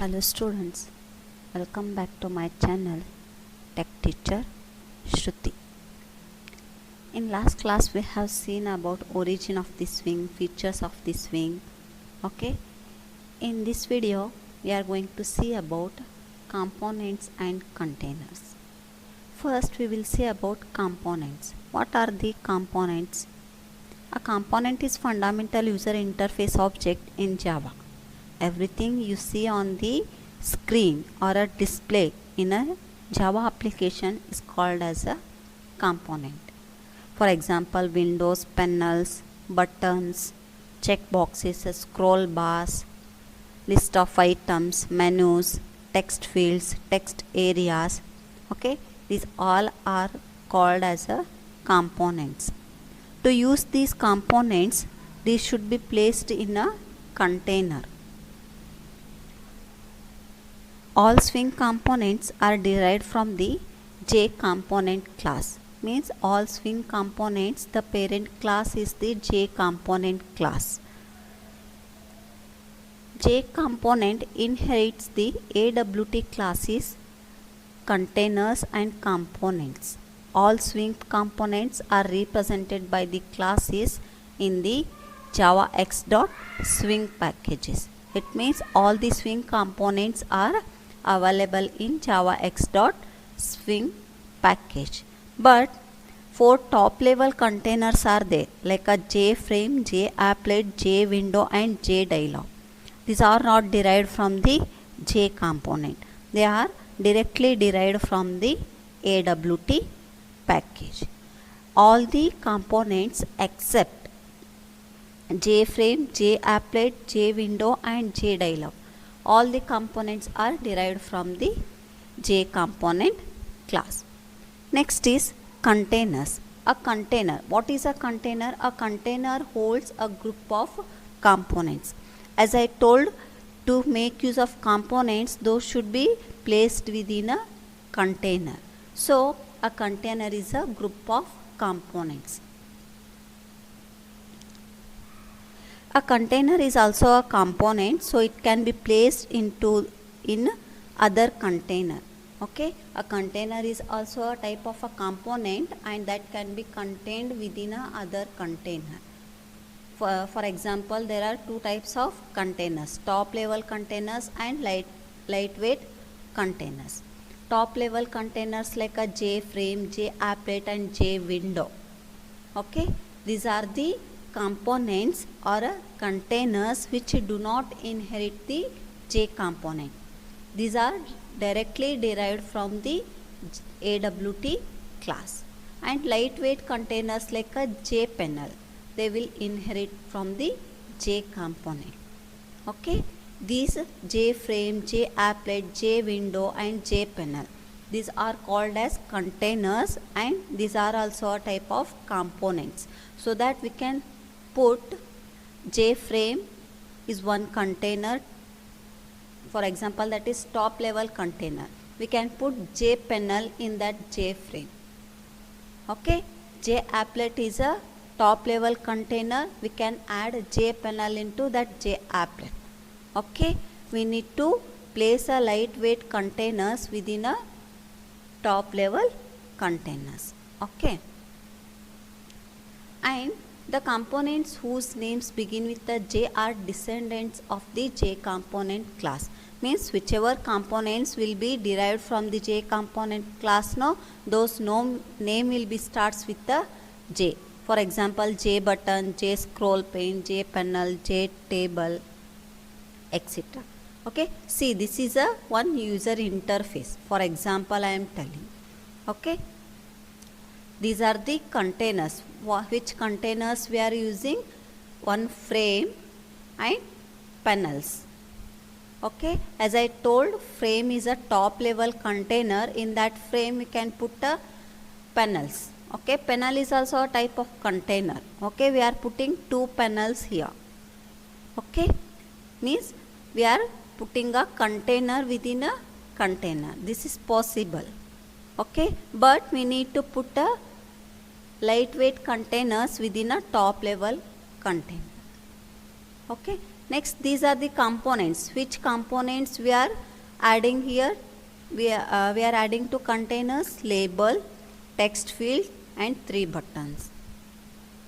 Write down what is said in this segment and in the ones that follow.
Hello students, welcome back to my channel Tech Teacher Shruti. In last class we have seen about origin of the swing, features of the swing. Okay, in this video we are going to see about components and containers. First we will see about components. What are the components? A component is fundamental user interface object in Java. Everything you see on the screen or a display in a Java application is called as a component. For example, windows, panels, buttons, checkboxes, scroll bars, list of items, menus, text fields, text areas. Okay, these all are called as a components. To use these components, these should be placed in a container. All swing components are derived from the J component class. Means all swing components, the parent class is the J component class. J component inherits the AWT classes, containers and components. All swing components are represented by the classes in the Java X.Swing packages. It means all the swing components are available in Java X.Swing package. But 4 top level containers are there, like a JFrame, JApplet, JWindow and JDialog. These are not derived from the J component. They are directly derived from the AWT package. All the components except JFrame, JApplet, JWindow and JDialog, all the components are derived from the J component class. Next is containers. A container. What is a container? A container holds a group of components. As I told, to make use of components, those should be placed within a container. So, a container is a group of components. A container is also a component, so it can be placed in other container. Okay, a container is also a type of a component and that can be contained within a other container. For example, there are 2 types of containers: top level containers and lightweight containers. Top level containers like a JFrame, JApplet and JWindow. Okay, these are the components or containers which do not inherit the J component. These are directly derived from the AWT class. And lightweight containers like a JPanel, they will inherit from the J component. Okay, these JFrame, JApplet, JWindow and JPanel, these are called as containers and these are also a type of components. So that we can put JFrame is one container. For example, that is top level container. We can put JPanel in that JFrame. Okay, JApplet is a top level container. We can add JPanel into that JApplet. Okay, we need to place a lightweight containers within a top level containers. Okay, and the components whose names begin with the J are descendants of the J component class. Means whichever components will be derived from the J component class, now those name will be starts with the J. For example, J button, J scroll pane, J panel, J table, etc. Okay, see, this is a one user interface. For example, I am telling. Okay, these are the containers. Which containers we are using? One frame and panels. Okay, as I told, frame is a top level container. In that frame we can put a panels. Okay, panel is also a type of container. Okay, we are putting 2 panels here. Okay, means we are putting a container within a container. This is possible. Okay, but we need to put a lightweight containers within a top level container. Okay, next these are the components. Which components we are adding here? We are adding to containers label, text field and 3 buttons.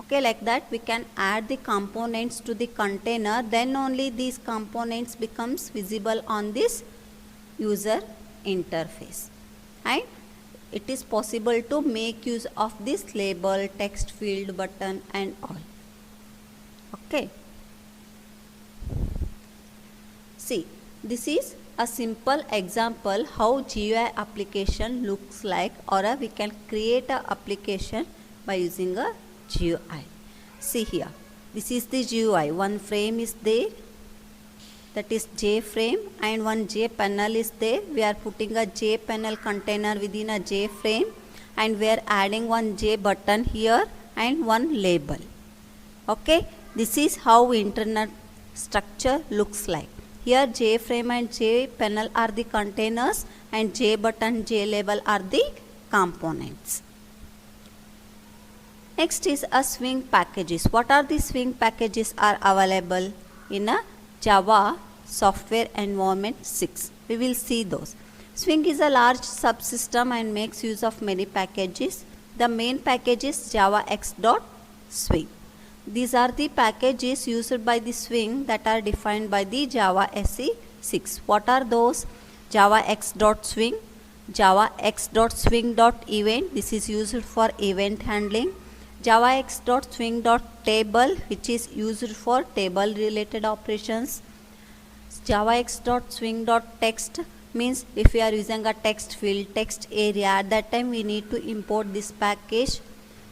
Okay, like that we can add the components to the container, then only these components becomes visible on this user interface, and it is possible to make use of this label, text field, button and all. Okay, see, this is a simple example how GUI application looks like, or we can create a application by using a GUI. See here, this is the GUI. One frame is there, that is J frame, and one J panel is there. We are putting a J panel container within a J frame, and we are adding one J button here and one label. Okay, this is how internet structure looks like. Here J frame and J panel are the containers, and J button, J label are the components. Next is a Swing packages. What are the Swing packages are available in a Java Software Environment 6. We will see those. Swing is a large subsystem and makes use of many packages. The main package is javax.swing. These are the packages used by the Swing that are defined by the Java SE 6. What are those? javax.swing, javax.swing.event. This is used for event handling. javax.swing.table, which is used for table related operations. javax.swing.text means if we are using a text field, text area, at that time we need to import this package.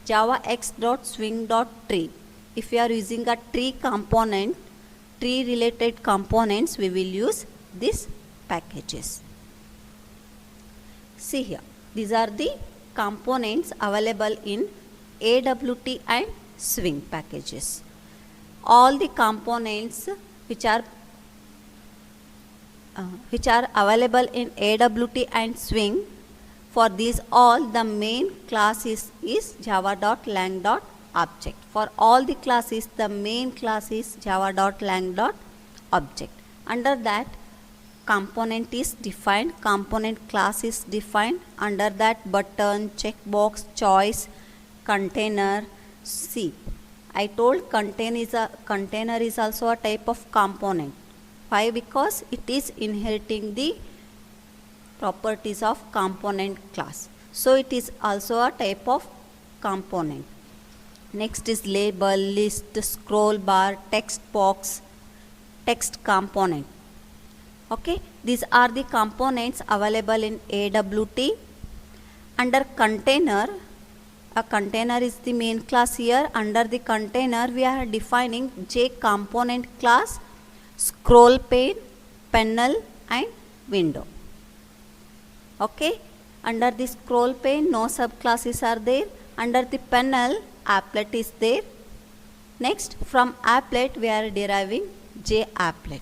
javax.swing.tree, if we are using a tree component, tree related components, we will use these packages. See here, these are the components available in AWT and Swing packages. All the components which are available in AWT and Swing, for these all the main class is java.lang.object. For all the classes, the main class is java.lang.object. Under that, component is defined, component class is defined. Under that, button, checkbox, choice, container. See, I told container is also a type of component. Why? Because it is inheriting the properties of component class. So it is also a type of component. Next is label, list, scroll bar, text box, text component. Okay, these are the components available in AWT. Under container, a container is the main class here. Under the container, we are defining J component class, scroll pane, panel and window. Okay, under the scroll pane, no subclasses are there. Under the panel, applet is there. Next, from applet, we are deriving J applet.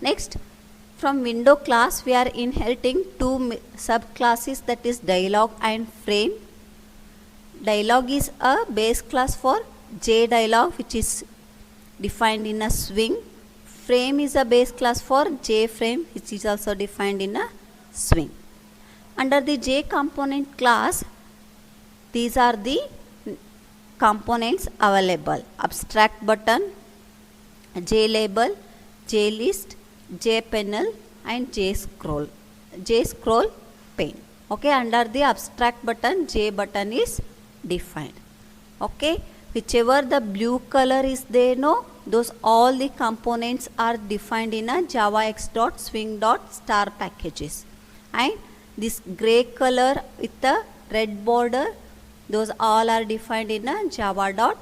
Next, from window class, we are inheriting two subclasses, that is dialog and frame. Dialog is a base class for J dialog, which is defined in a Swing. Frame is a base class for J frame, which is also defined in a Swing. Under the J component class, these are the components available: abstract button, J label, J list, J panel and J scroll pane. Okay, under the abstract button, J button is defined. Okay, whichever the blue color is there, no, those all the components are defined in a javax.swing.star packages, and this gray color with the red border, those all are defined in a java.awt.star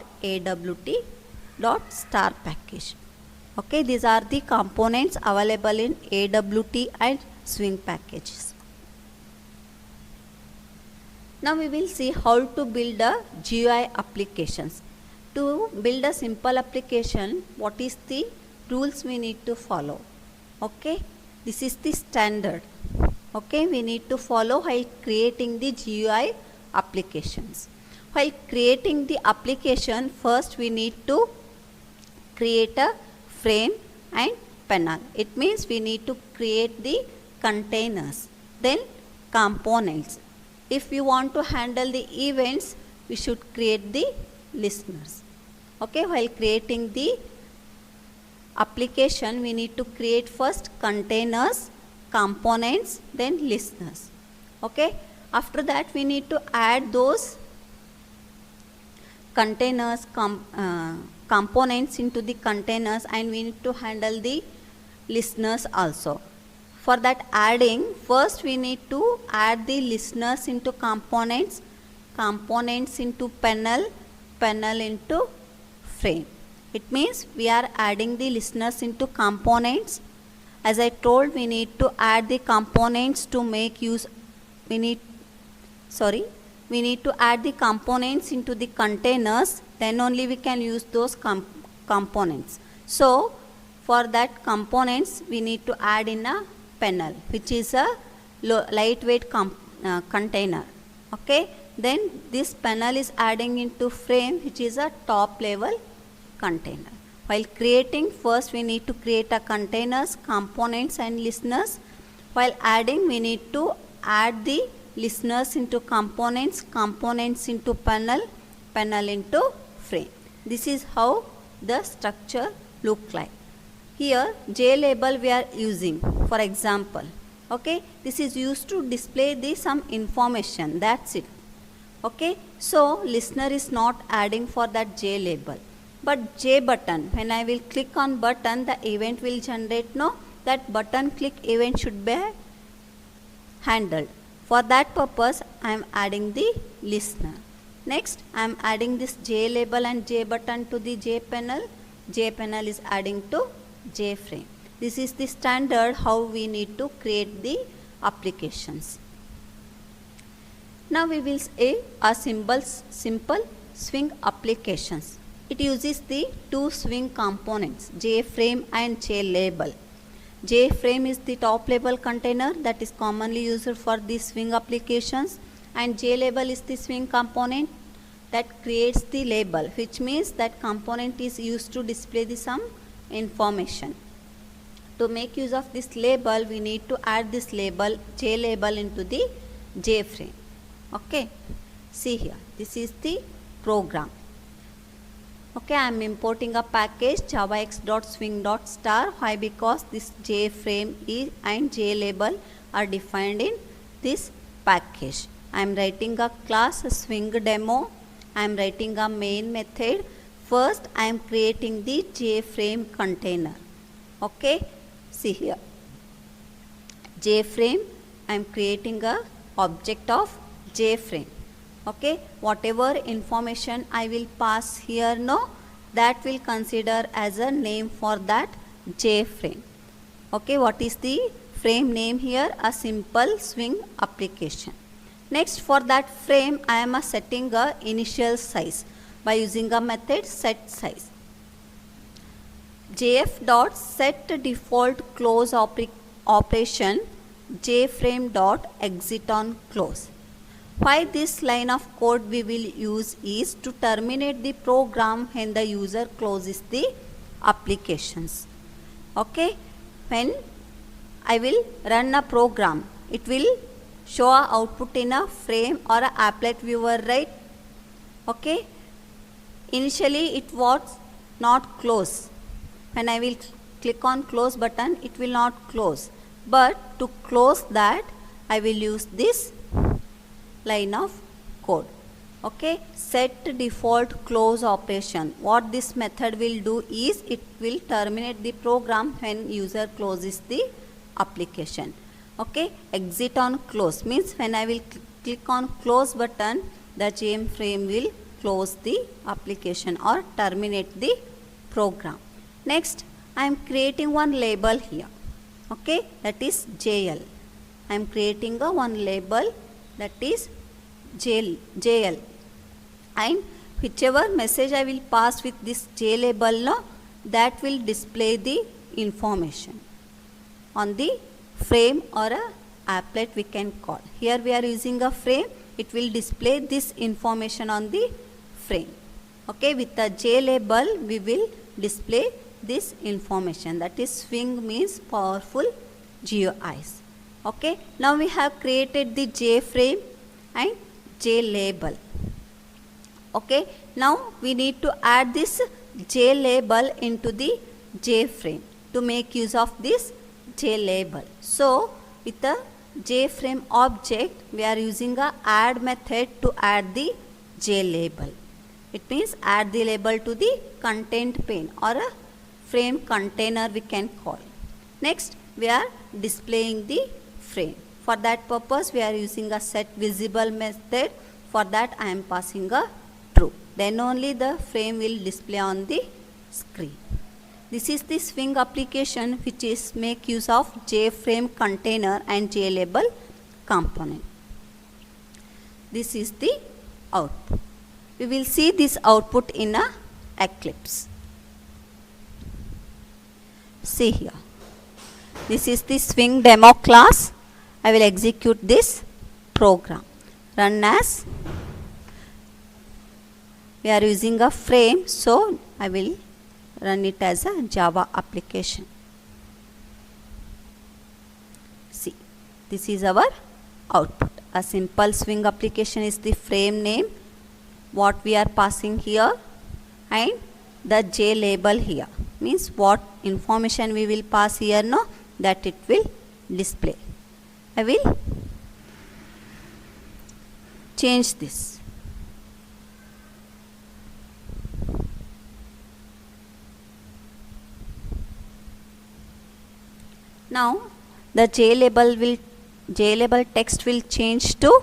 package. Okay, these are the components available in AWT and Swing packages. Now we will see how to build a GUI applications. To build a simple application, what is the rules we need to follow? Okay, this is the standard. Okay, we need to follow while creating the GUI applications. While creating the application, first we need to create a frame and panel. It means we need to create the containers, then components. If we want to handle the events, we should create the listeners. Okay, while creating the application, we need to create first containers, components, then listeners. Okay, after that we need to add those containers, components into the containers, and we need to handle the listeners also. For that adding, first we need to add the listeners into components, components into panel, panel into frame. It means we are adding the listeners into components. As I told, we need to add the components to make use, we need to add the components into the containers, then only we can use those components. So for that components we need to add in a panel, which is a lightweight container. Okay, then this panel is adding into frame, which is a top level container. While creating, first we need to create a containers, components and listeners. While adding, we need to add the listeners into components, components into panel, panel into frame. This is how the structure look like. Here JLabel we are using, for example. Okay, this is used to display the some information, that's it. Okay, so listener is not adding for that JLabel. But J button, when I will click on button, the event will generate. No, that button click event should be handled. For that purpose, I am adding the listener. Next, I am adding this JLabel and J button to the J panel. J panel is adding to J frame. This is the standard how we need to create the applications. Now we will say a simple swing applications. It uses the two swing components, JFrame and JLabel. JFrame is the top level container that is commonly used for the swing applications, and JLabel is the swing component that creates the label, which means that component is used to display the some information. To make use of this label, we need to add this label JLabel into the JFrame. Okay, see here, this is the program. Okay, I am importing a package javax.swing.star. Why? Because this JFrame and JLabel are defined in this package. I am writing a class swing demo. I am writing a main method. First, I am creating the JFrame container. Okay, see here. JFrame, I am creating a object of JFrame. Okay, whatever information I will pass here, no, that will consider as a name for that JFrame. Okay, what is the frame name here? A simple swing application. Next, for that frame, I am setting a initial size by using a method set size. jf.set default close operation jframe.exit on close. Why this line of code we will use is to terminate the program when the user closes the applications. Okay, when I will run a program, it will show a output in a frame or a applet viewer, right? Okay, initially it was not close. When I will click on close button, it will not close, but to close that I will use this line of code. Okay, set default close operation. What this method will do is it will terminate the program when user closes the application. Okay, exit on close means when I will click on close button, the JFrame will close the application or terminate the program. Next, I am creating one label here. Okay, that is JL. I am creating one label, that is JL, and whichever message I will pass with this JLabel, no, that will display the information on the frame or a applet we can call. Here we are using a frame, it will display this information on the frame. Okay, with the JLabel we will display this information, that is swing means powerful GUIs. Okay, now we have created the JFrame and JLabel. Okay, now we need to add this JLabel into the JFrame to make use of this JLabel. So with the JFrame object, we are using a add method to add the JLabel. It means add the label to the content pane or a frame container we can call. Next, we are displaying the frame. For that purpose, we are using a set visible method. For that, I am passing a true. Then only the frame will display on the screen. This is the Swing application which is make use of JFrame container and JLabel component. This is the output. We will see this output in a Eclipse. See here. This is the Swing demo class. I will execute this program. Run as. We are using a frame, so I will run it as a Java application. See, this is our output. A simple Swing application is the frame name, what we are passing here, and the JLabel here means what information we will pass here, no, that it will display. I will change this. Now the JLabel text will change to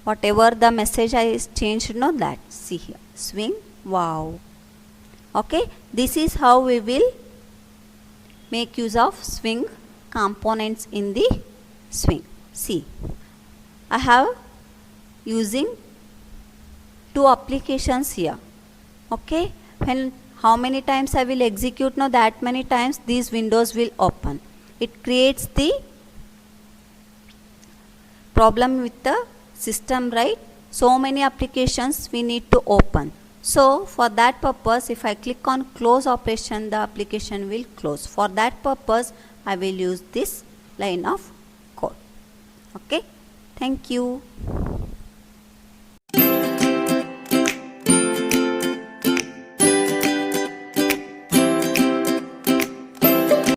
whatever the message I changed, no, that. See here, swing, wow. Okay, this is how we will make use of Swing components in the Swing. See, I have using two applications here. Okay, when how many times I will execute, no, that many times these windows will open. It creates the problem with the system, right? So many applications we need to open. So for that purpose, if I click on close operation, the application will close. For that purpose, I will use this line of code. Okay, thank you.